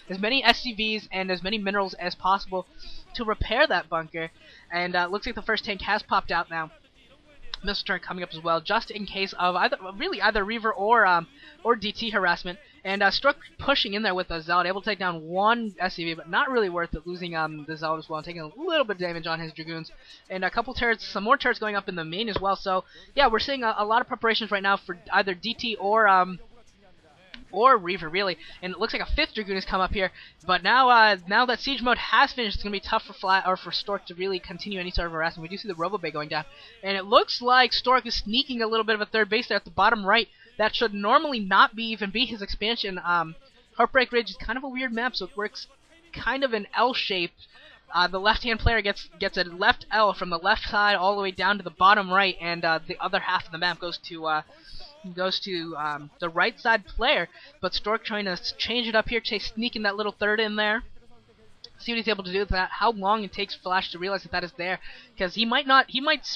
as many SCVs and as many minerals as possible to repair that bunker. And looks like the first tank has popped out now. Missile turret coming up as well, just in case of either Reaver or DT harassment. And Stork pushing in there with a Zealot, able to take down one SCV, but not really worth it, losing the Zealot as well, and taking a little bit of damage on his Dragoons. And a couple turrets, some more turrets going up in the main as well. So yeah, we're seeing a lot of preparations right now for either DT or Reaver, really. And it looks like a 5th Dragoon has come up here. But now now that siege mode has finished, it's going to be tough for Stork to really continue any sort of harassment. We do see the Robo Bay going down. And it looks like Stork is sneaking a little bit of a 3rd base there at the bottom right. That should normally not even be his expansion. Heartbreak Ridge is kind of a weird map, so it works kind of in L shape. The left-hand player gets a left L from the left side all the way down to the bottom right, and the other half of the map goes to the right side player. But Stork trying to change it up here, sneaking that little 3rd in there. See what he's able to do with that, how long it takes Flash to realize that is there, because he's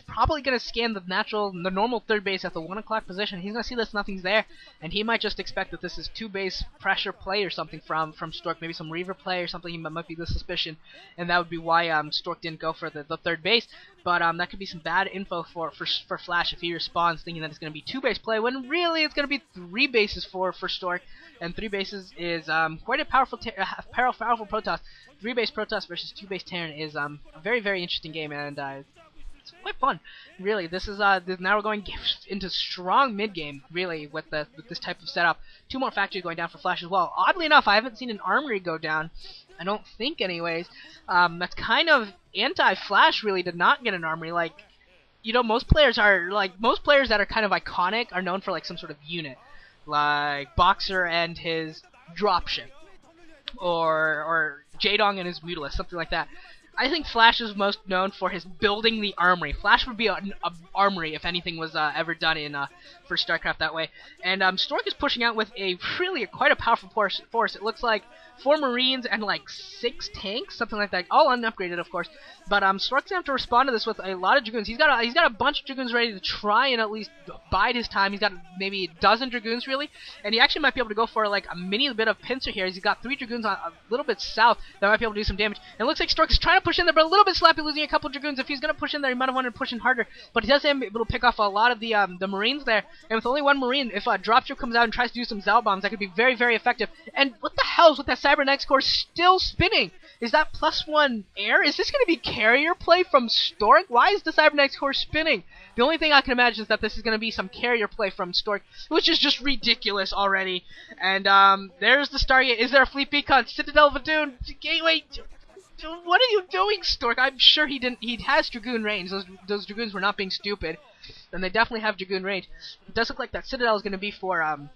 probably going to scan the normal 3rd base at the 1 o'clock position. He's going to see that nothing's there, and he might just expect that this is 2 base pressure play or something from Stork, maybe some Reaver play or something. He might be the suspicion, and that would be why Stork didn't go for the 3rd base. But that could be some bad info for Flash if he responds thinking that it's going to be 2 base play, when really it's going to be 3 bases for Stork, and 3 bases is quite a powerful Protoss. 3 base Protoss versus 2 base Terran is a very, very interesting game, and it's quite fun. Really, this is now we're going into strong mid game, really, with this type of setup. 2 more factories going down for Flash as well. Oddly enough, I haven't seen an armory go down. I don't think, anyways. That's kind of anti-Flash, really, to not get an armory. Like, you know, most players that are kind of iconic are known for like some sort of unit, like Boxer and his dropship, or Jaedong and his Mutilus, something like that. I think Flash is most known for his building the armory. Flash would be an armory if anything was ever done in for StarCraft that way. And Stork is pushing out with quite a powerful force. It looks like 4 Marines and like 6 tanks, something like that, all unupgraded, of course. But Stork's gonna have to respond to this with a lot of Dragoons. He's got a bunch of Dragoons ready to try and at least bide his time. He's got maybe a dozen Dragoons, really, and he actually might be able to go for like a mini bit of pincer here. He's got 3 Dragoons a little bit south that might be able to do some damage. And it looks like Stork is trying to push in there, but a little bit sloppy, losing a couple of Dragoons. If he's gonna push in there, he might have wanted to push in harder, but he does be able to pick off a lot of the Marines there. And with only 1 Marine, if a dropship comes out and tries to do some Zal bombs, that could be very, very effective. And what the hell is with that Cybernetics core still spinning? Is that +1 air? Is this going to be carrier play from Stork? Why is the Cybernetics core spinning? The only thing I can imagine is that this is going to be some carrier play from Stork, which is just ridiculous already. And there's the Stargate. Is there a fleet beacon? Citadel of Adun, Gateway. What are you doing, Stork? I'm sure he didn't. He has Dragoon range. Those Dragoons were not being stupid, and they definitely have Dragoon range. It does look like that Citadel is going to be for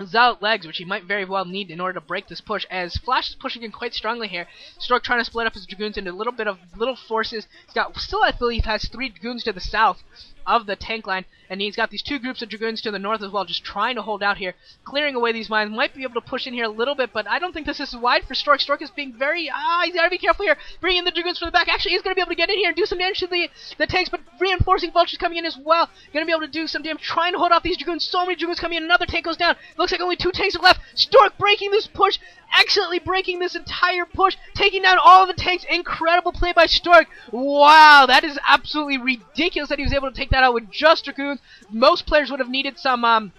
Zealot legs, which he might very well need in order to break this push, as Flash is pushing in quite strongly here. Stork trying to split up his Dragoons into little forces. He's got, still I believe, has 3 Dragoons to the south of the tank line, and he's got these 2 groups of Dragoons to the north as well, just trying to hold out here, clearing away these mines. Might be able to push in here a little bit, but I don't think this is wide for Stork. Stork is being very, he's got to be careful here, bringing in the Dragoons from the back. Actually, he's going to be able to get in here and do some damage to the tanks, but reinforcing Vultures coming in as well. Going to be able to do some damage, trying to hold off these Dragoons. So many Dragoons coming in, another tank goes down. Looks like only 2 tanks are left. Stork breaking this push, excellently breaking this entire push, taking down all of the tanks. Incredible play by Stork. Wow, that is absolutely ridiculous that he was able to take that out with just Dragoons. Most players would have needed some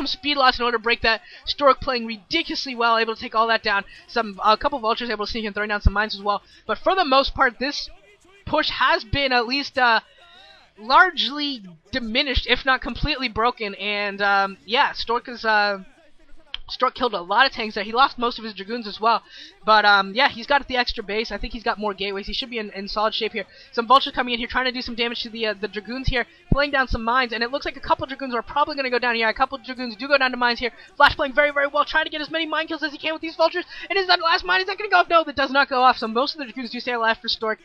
speed loss in order to break that. Stork playing ridiculously well, able to take all that down. A couple of Vultures able to sneak in, throwing down some mines as well. But for the most part, this push has been at least largely diminished, if not completely broken. And yeah, Stork killed a lot of tanks there. He lost most of his Dragoons as well. But, yeah, he's got the extra base. I think he's got more gateways. He should be in solid shape here. Some Vultures coming in here, trying to do some damage to the Dragoons here, pulling down some mines. And it looks like a couple Dragoons are probably going to go down here. A couple Dragoons do go down to mines here. Flash playing very, very well, trying to get as many mine kills as he can with these Vultures. And is that last mine? Is that going to go off? No, that does not go off. So most of the Dragoons do stay alive for Stork.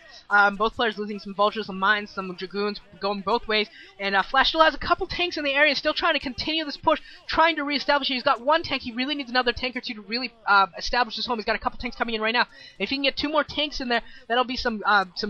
Both players losing some Vultures, some mines, some Dragoons going both ways. And Flash still has a couple tanks in the area, still trying to continue this push, trying to reestablish it. He's got 1 tank. He really needs another tank or 2 to really establish his home. He's got a couple tanks coming in right now. If he can get 2 more tanks in there, that'll be some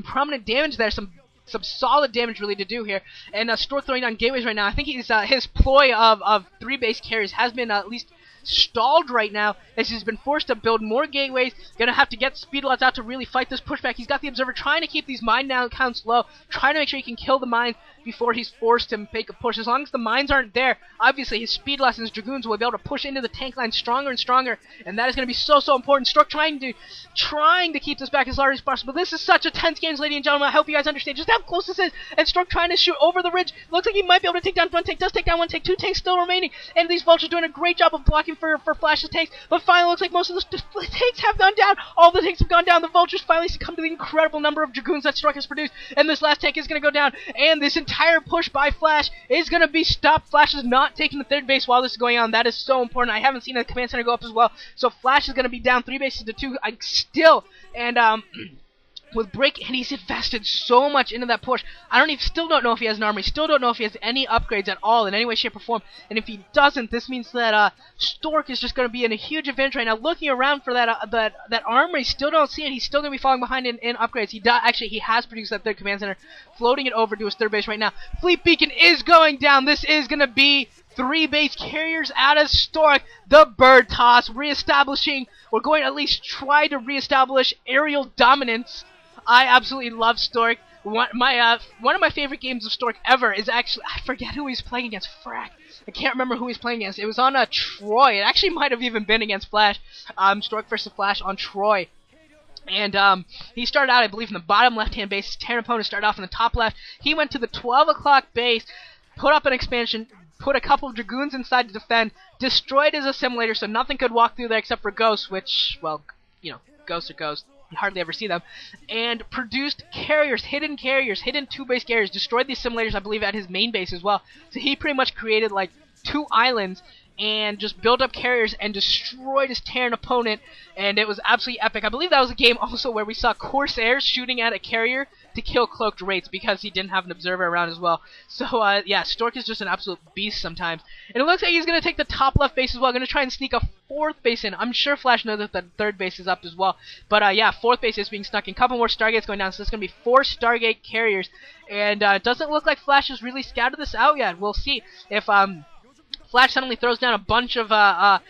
prominent damage there, some solid damage really to do here. And Stork throwing down gateways right now. I think he's his ploy of 3 base carriers has been at least stalled right now as he's been forced to build more gateways. Gonna have to get speed lots out to really fight this pushback. He's got the Observer trying to keep these mine down counts low, trying to make sure he can kill the mines before he's forced to make a push. As long as the mines aren't there, obviously his speed lots and his Dragoons will be able to push into the tank line stronger and stronger, and that is going to be so important. Stork trying to keep this back as large as possible. This is such a tense game, ladies and gentlemen. I hope you guys understand just how close this is. And Stork trying to shoot over the ridge. Looks like he might be able to take down one tank. Does take down one tank. 2 tanks still remaining. And these vultures doing a great job of blocking for Flash's tanks. But finally, looks like most of the tanks have gone down. All the tanks have gone down. The vultures finally succumb to the incredible number of Dragoons that Stork has produced. And this last tank is going to go down. And this entire push by Flash is going to be stopped. Flash is not taking the 3rd base while this is going on. That is so important. I haven't seen the command center go up as well. So Flash is going to be down 3 bases to 2 still. And with Break, and he's invested so much into that push. Still don't know if he has an armory. Still don't know if he has any upgrades at all in any way, shape, or form. And if he doesn't, this means that Stork is just going to be in a huge advantage right now. Looking around for that armory, still don't see it. He's still going to be falling behind in upgrades. He has produced that 3rd command center, floating it over to his 3rd base right now. Fleet Beacon is going down. This is going to be 3 base carriers out of Stork. The bird toss, reestablishing, we're going to at least try to reestablish aerial dominance. I absolutely love Stork. One of my favorite games of Stork ever is actually, I forget who he's playing against. Frack. I can't remember who he's playing against. It was on Troy. It actually might have even been against Flash. Stork versus Flash on Troy. And he started out, I believe, in the bottom left-hand base. His Terran opponent started off in the top left. He went to the 12 o'clock base, put up an expansion, put a couple of Dragoons inside to defend, destroyed his assimilator so nothing could walk through there except for ghosts, which, well, you know, ghosts are ghosts. You hardly ever see them. And produced hidden 2 base carriers, destroyed the assimilators, I believe, at his main base as well. So he pretty much created, like, 2 islands and just built up carriers and destroyed his Terran opponent, and it was absolutely epic. I believe that was a game also where we saw Corsairs shooting at a carrier to kill cloaked wraiths because he didn't have an observer around as well. So, yeah, Stork is just an absolute beast sometimes. And it looks like he's going to take the top left base as well, going to try and sneak a 4th base in. I'm sure Flash knows that the 3rd base is up as well. But, yeah, 4th base is being snuck in. Couple more Stargates going down, so it's going to be 4 Stargate carriers. And it doesn't look like Flash has really scouted this out yet. We'll see if Flash suddenly throws down a bunch of a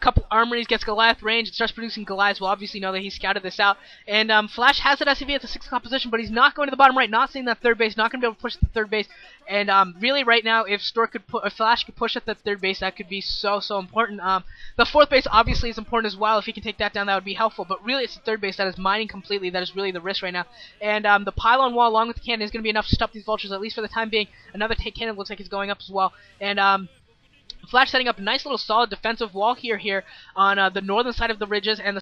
couple armories, gets Goliath range, and starts producing Goliaths. We'll obviously know that he scouted this out. And Flash has that SCV at the 6 o'clock position, but he's not going to the bottom right, not seeing that 3rd base, not going to be able to push the 3rd base. And really, right now, if Flash could push at the 3rd base, that could be so important. The 4th base obviously is important as well. If he can take that down, that would be helpful. But really, it's the 3rd base that is mining completely. That is really the risk right now. And the pylon wall, along with the cannon, is going to be enough to stop these vultures, at least for the time being. Another tank cannon looks like it's going up as well. And Flash setting up a nice little solid defensive wall here on the northern side of the ridges and